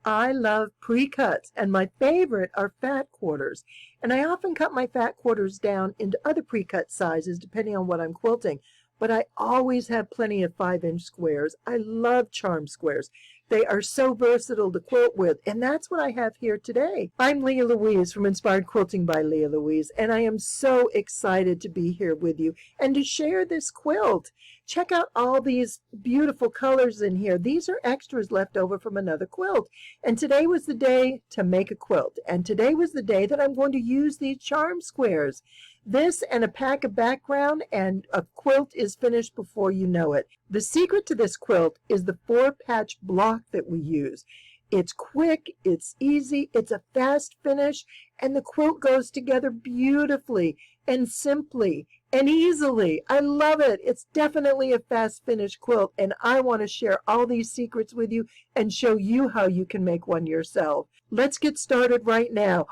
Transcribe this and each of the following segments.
I love pre-cuts, and my favorite are fat quarters. And I often cut my fat quarters down into other pre-cut sizes depending on what I'm quilting. But I always have plenty of 5-inch squares. I love charm squares. They are so versatile to quilt with, and that's what I have here today. I'm Leah Louise from Inspired Quilting by Leah Louise, and I am so excited to be here with you and to share this quilt. Check out all these beautiful colors in here. These are extras left over from another quilt, and today was the day to make a quilt, and today was the day that I'm going to use these charm squares. This and a pack of background and a quilt is finished before you know it. The secret to this quilt is the 4-patch block that we use. It's quick, it's easy, it's a fast finish, and the quilt goes together beautifully and simply and easily. I love it. It's definitely a fast finish quilt, and I want to share all these secrets with you and show you how you can make one yourself. Let's get started right now.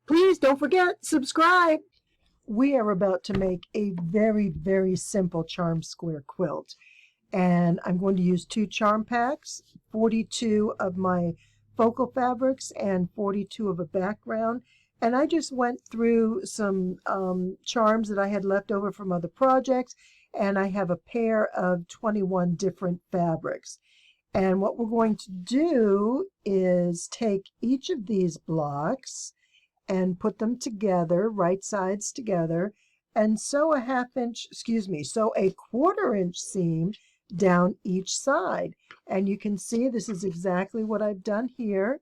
Please don't forget, subscribe. We are about to make a very, very simple charm square quilt. And I'm going to use 2 charm packs, 42 of my focal fabrics and 42 of a background. And I just went through some charms that I had left over from other projects, and I have a pair of 21 different fabrics. And what we're going to do is take each of these blocks and put them together, right sides together, and sew a 1/4-inch seam down each side. And you can see this is exactly what I've done here.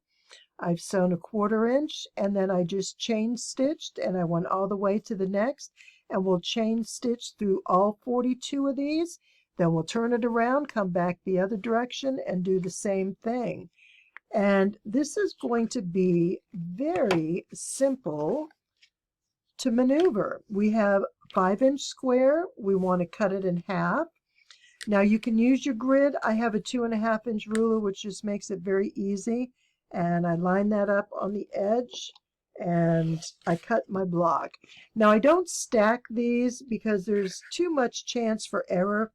I've sewn a 1/4 inch, and then I just chain stitched, and I went all the way to the next, and we'll chain stitch through all 42 of these. Then we'll turn it around, come back the other direction, and do the same thing. And this is going to be very simple to maneuver. We have 5-inch square. We want to cut it in half. Now you can use your grid. I have a 2.5-inch ruler, which just makes it very easy. And I line that up on the edge, and I cut my block. Now I don't stack these because there's too much chance for error.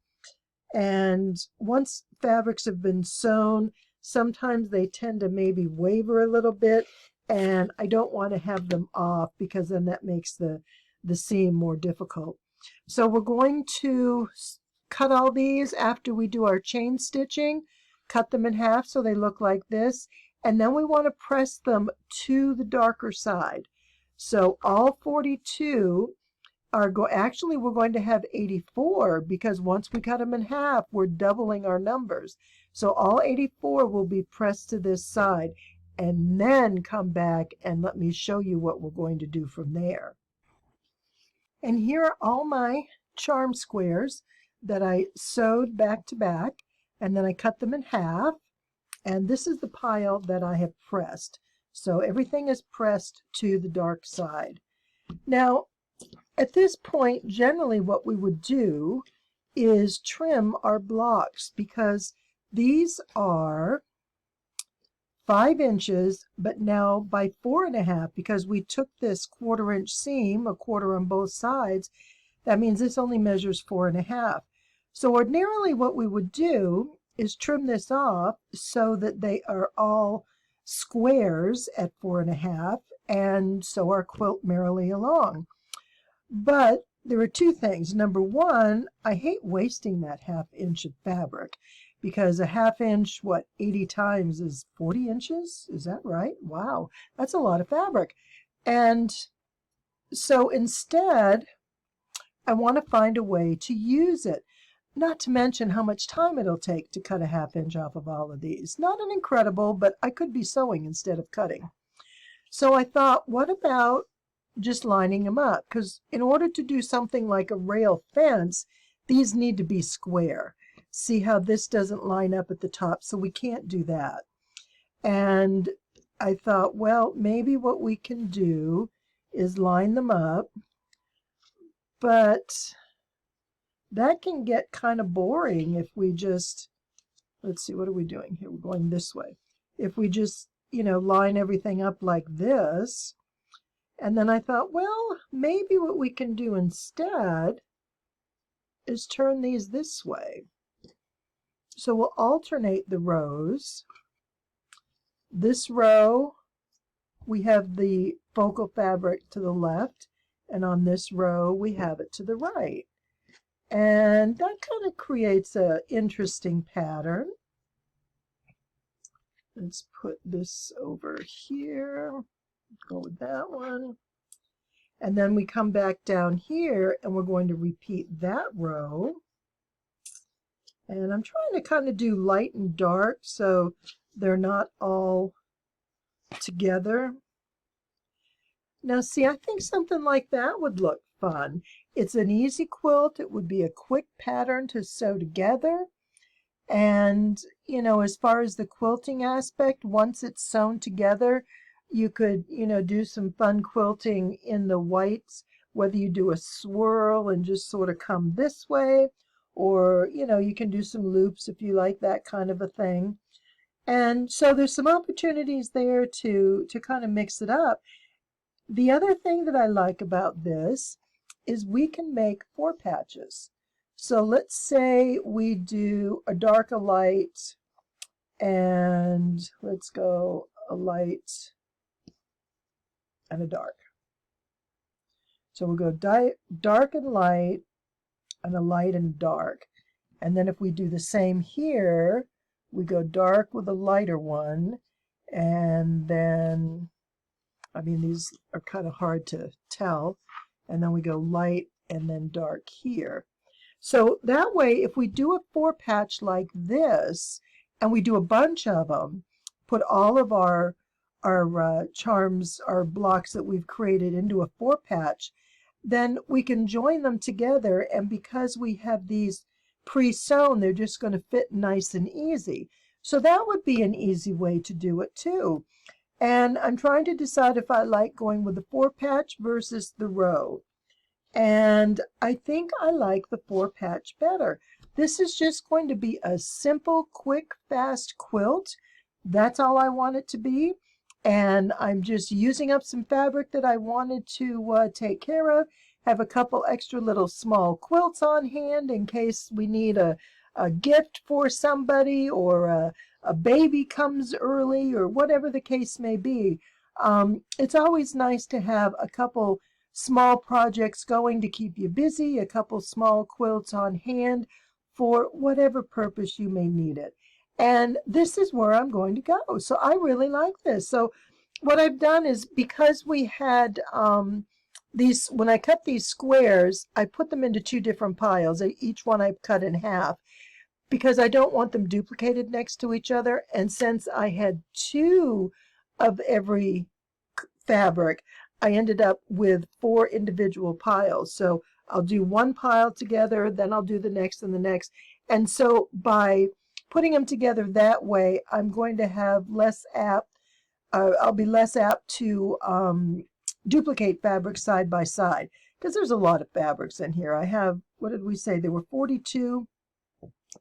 And once fabrics have been sewn, sometimes they tend to maybe waver a little bit, and I don't want to have them off because then that makes the seam more difficult. So we're going to cut all these after we do our chain stitching, cut them in half so they look like this, and then we want to press them to the darker side. So all 42 are actually we're going to have 84 because once we cut them in half, we're doubling our numbers. So all 84 will be pressed to this side, and then come back and let me show you what we're going to do from there. And here are all my charm squares that I sewed back to back, and then I cut them in half, and this is the pile that I have pressed. So everything is pressed to the dark side. Now, at this point, generally what we would do is trim our blocks because these are 5 inches, but now by 4.5 because we took this 1/4-inch seam, a 1/4 on both sides. That means this only measures 4.5. So ordinarily what we would do is trim this off so that they are all squares at 4.5 and sew our quilt merrily along. But there are 2 things. Number one, I hate wasting that 1/2 inch of fabric because a 1/2 inch, 80 times is 40 inches? Is that right? Wow, that's a lot of fabric. And so instead, I want to find a way to use it. Not to mention how much time it'll take to cut a 1/2 inch off of all of these. Not an incredible, but I could be sewing instead of cutting. So I thought, what about just lining them up? Because in order to do something like a rail fence, these need to be square. See how this doesn't line up at the top, so we can't do that. And I thought, well, maybe what we can do is line them up, but that can get kind of boring if we just, let's see, what are we doing here? We're going this way. If we just, line everything up like this. And then I thought, well, maybe what we can do instead is turn these this way. So we'll alternate the rows. this row, we have the focal fabric to the left, and on this row, we have it to the right. And that kind of creates an interesting pattern. Let's put this over here. Go with that one. And then we come back down here, and we're going to repeat that row. And I'm trying to kind of do light and dark so they're not all together. Now see, I think something like that would look fun. It's an easy quilt. It would be a quick pattern to sew together. And, you know, as far as the quilting aspect, once it's sewn together, you could, you know, do some fun quilting in the whites, whether you do a swirl and just sort of come this way, or, you know, you can do some loops if you like that kind of a thing. And so there's some opportunities there to kind of mix it up. The other thing that I like about this is we can make 4 patches. So let's say we do a dark, a light, and let's go a light and a dark. So we'll go dark and light, and a light and dark. And then if we do the same here, we go dark with a lighter one, and then, I mean, these are kind of hard to tell, and then we go light and then dark here. So that way, if we do a 4 patch like this, and we do a bunch of them, put all of our charms, our blocks that we've created into a 4 patch, then we can join them together, and because we have these pre-sewn, they're just going to fit nice and easy. So that would be an easy way to do it too. And I'm trying to decide if I like going with the 4 patch versus the row. And I think I like the 4 patch better. This is just going to be a simple, quick, fast quilt. That's all I want it to be. And I'm just using up some fabric that I wanted to take care of. Have a couple extra little small quilts on hand in case we need a gift for somebody, or a baby comes early, or whatever the case may be. It's always nice to have a couple small projects going to keep you busy, a couple small quilts on hand for whatever purpose you may need it. And this is where I'm going to go. So I really like this. So what I've done is, because we had these, when I cut these squares, I put them into 2 different piles. Each one I've cut in half, because I don't want them duplicated next to each other. And since I had 2 of every fabric, I ended up with 4 individual piles. So I'll do one pile together, then I'll do the next and the next. And so by putting them together that way, I'm going to have less apt, I'll be less apt to duplicate fabric side by side, because there's a lot of fabrics in here. I have, what did we say? There were 42.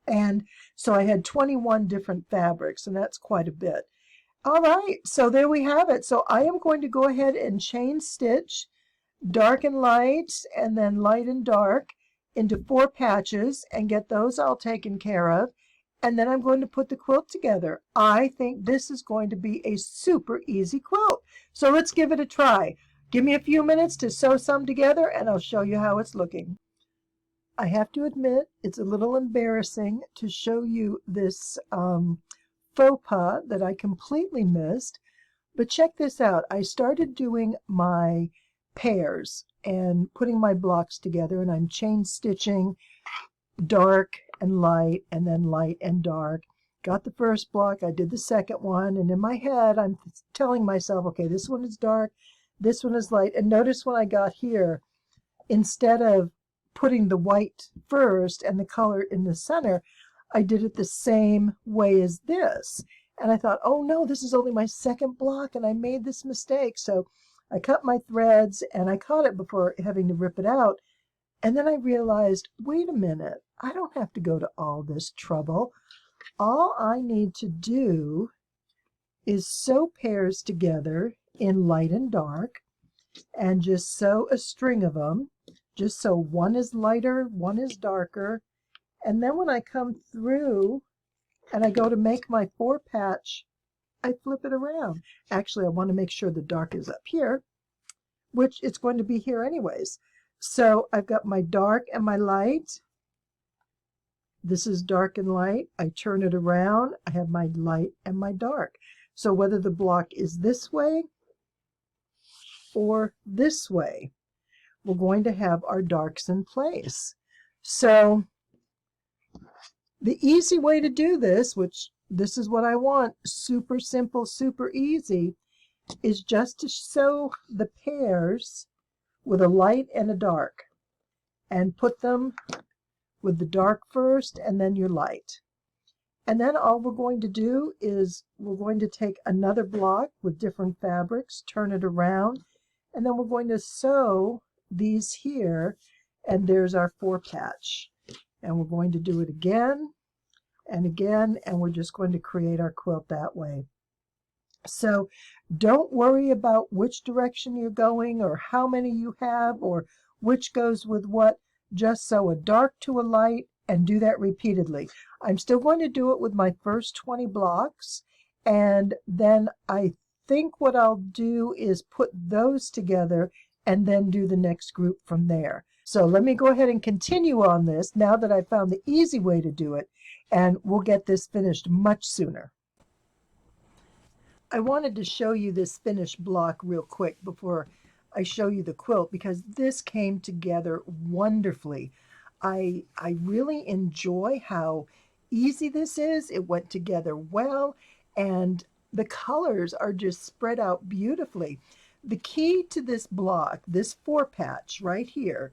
And so I had 21 different fabrics, and that's quite a bit. All right, so there we have it. So I am going to go ahead and chain stitch dark and light, and then light and dark into 4 patches, and get those all taken care of. And then I'm going to put the quilt together. I think this is going to be a super easy quilt. So let's give it a try. Give me a few minutes to sew some together, and I'll show you how it's looking. I have to admit, it's a little embarrassing to show you this faux pas that I completely missed. But check this out. I started doing my pairs and putting my blocks together, and I'm chain stitching dark and light, and then light and dark. Got the first block, I did the second one, and in my head I'm telling myself, okay, this one is dark, this one is light. And notice when I got here, instead of putting the white first and the color in the center, I did it the same way as this. And I thought, oh no, this is only my second block, and I made this mistake. So I cut my threads, and I caught it before having to rip it out. And then I realized, wait a minute, I don't have to go to all this trouble. All I need to do is sew pairs together in light and dark, and just sew a string of them, just so one is lighter, one is darker. And then when I come through and I go to make my 4 patch I flip it around. Actually, I want to make sure the dark is up here, which it's going to be here anyways. So I've got my dark and my light. This is dark and light. I turn it around. I have my light and my dark. So whether the block is this way or this way, we're going to have our darks in place. So the easy way to do this, which this is what I want, super simple, super easy, is just to sew the pairs with a light and a dark and put them with the dark first and then your light. And then all we're going to do is we're going to take another block with different fabrics, turn it around, and then we're going to sew these here, and there's our 4-patch. And we're going to do it again and again, and we're just going to create our quilt that way. So don't worry about which direction you're going or how many you have or which goes with what. Just sew a dark to a light and do that repeatedly. I'm still going to do it with my first 20 blocks, and then I think what I'll do is put those together and then do the next group from there. So let me go ahead and continue on this now that I've found the easy way to do it, and we'll get this finished much sooner. I wanted to show you this finished block real quick before I show you the quilt, because this came together wonderfully. I really enjoy how easy this is. It went together well, and the colors are just spread out beautifully. The key to this block, this 4-patch right here,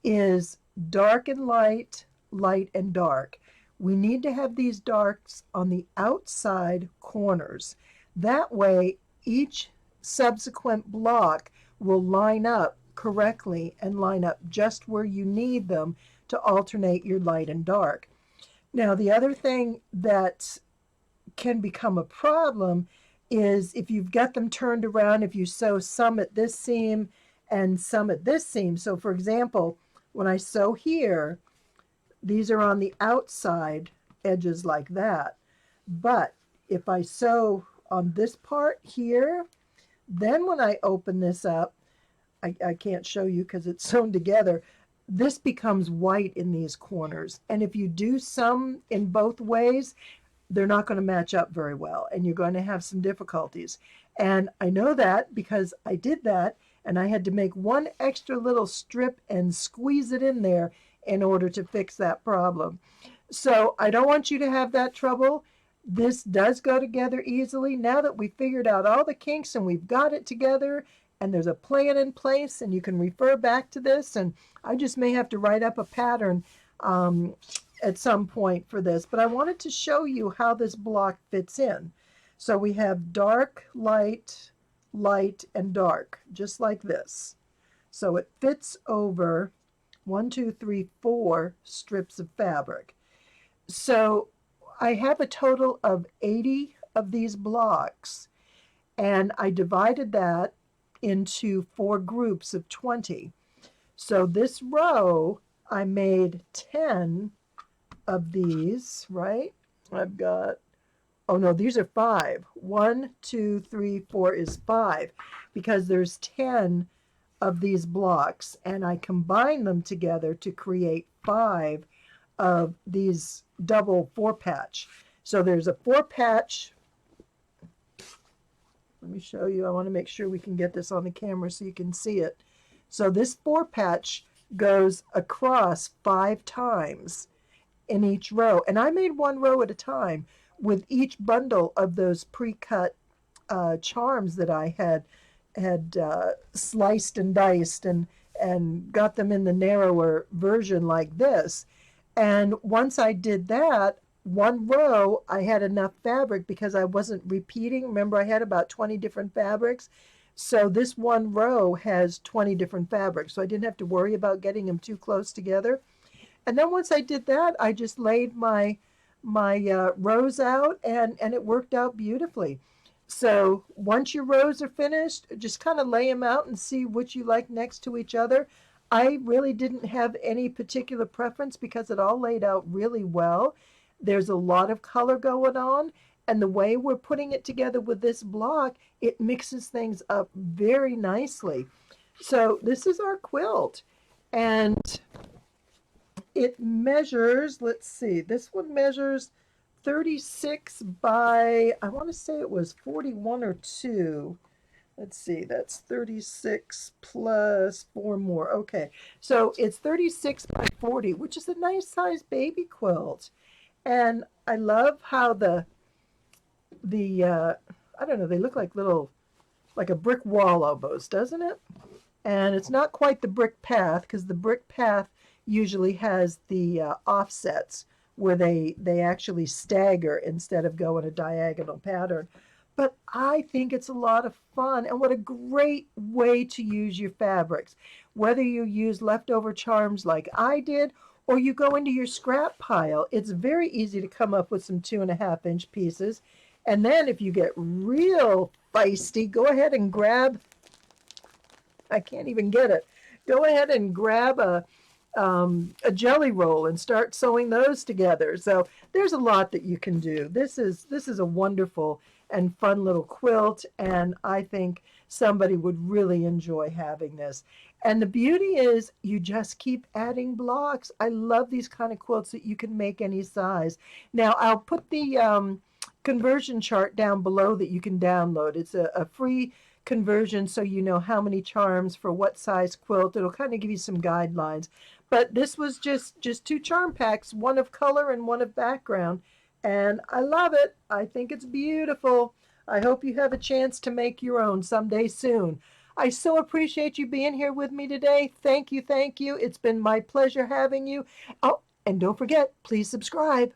is dark and light, light and dark. We need to have these darks on the outside corners. That way, each subsequent block will line up correctly and line up just where you need them to alternate your light and dark. Now, the other thing that can become a problem is if you've got them turned around, if you sew some at this seam and some at this seam. So for example, when I sew here, these are on the outside edges like that. But if I sew on this part here, then when I open this up, I can't show you because it's sewn together, this becomes white in these corners. And if you do some in both ways, they're not going to match up very well, and you're going to have some difficulties. And I know that because I did that, and I had to make one extra little strip and squeeze it in there in order to fix that problem. So I don't want you to have that trouble. This does go together easily. Now that we've figured out all the kinks and we've got it together and there's a plan in place and you can refer back to this, and I just may have to write up a pattern at some point for this, but I wanted to show you how this block fits in. So we have dark, light, light, and dark, just like this. So it fits over 1, 2, 3, 4 strips of fabric. So I have a total of 80 of these blocks, and I divided that into 4 groups of 20. So this row, I made 10 of these, right? I've got, oh no, these are 5. 1, 2, 3, 4 is 5, because there's 10 of these blocks, and I combine them together to create 5 of these double 4-patch. So there's a 4-patch. Let me show you. I want to make sure we can get this on the camera so you can see it. So this 4-patch goes across 5 times in each row. And I made 1 row at a time with each bundle of those pre-cut charms that I had sliced and diced and got them in the narrower version like this. And once I did that, 1 row, I had enough fabric because I wasn't repeating. Remember, I had about 20 different fabrics. So this 1 row has 20 different fabrics. So I didn't have to worry about getting them too close together. And then once I did that, I just laid my rows out, and it worked out beautifully. So once your rows are finished, just kind of lay them out and see which you like next to each other. I really didn't have any particular preference because it all laid out really well. There's a lot of color going on, And the way we're putting it together with this block, it mixes things up very nicely. So this is our quilt. And it measures, let's see, this one measures 36 by, I want to say it was 41 or 2. Let's see, that's 36 plus 4 more. Okay, so it's 36 by 40, which is a nice size baby quilt. And I love how the I don't know, they look like little, like a brick wall almost, doesn't it? And it's not quite the brick path, because the brick path usually has the offsets where they actually stagger instead of go in a diagonal pattern. But I think it's a lot of fun, and what a great way to use your fabrics. Whether you use leftover charms like I did, or you go into your scrap pile, it's very easy to come up with some 2.5-inch pieces. And then if you get real feisty, go ahead and grab, I can't even get it. Go ahead and grab a jelly roll and start sewing those together. So there's a lot that you can do. This is a wonderful and fun little quilt, and I think somebody would really enjoy having this. And the beauty is you just keep adding blocks. I love these kind of quilts that you can make any size. Now I'll put the conversion chart down below that you can download. It's a free conversion, so you know how many charms for what size quilt. It'll kind of give you some guidelines. But this was just 2 charm packs, one of color and one of background. And I love it. I think it's beautiful. I hope you have a chance to make your own someday soon. I so appreciate you being here with me today. Thank you, thank you. It's been my pleasure having you. Oh, and don't forget, please subscribe.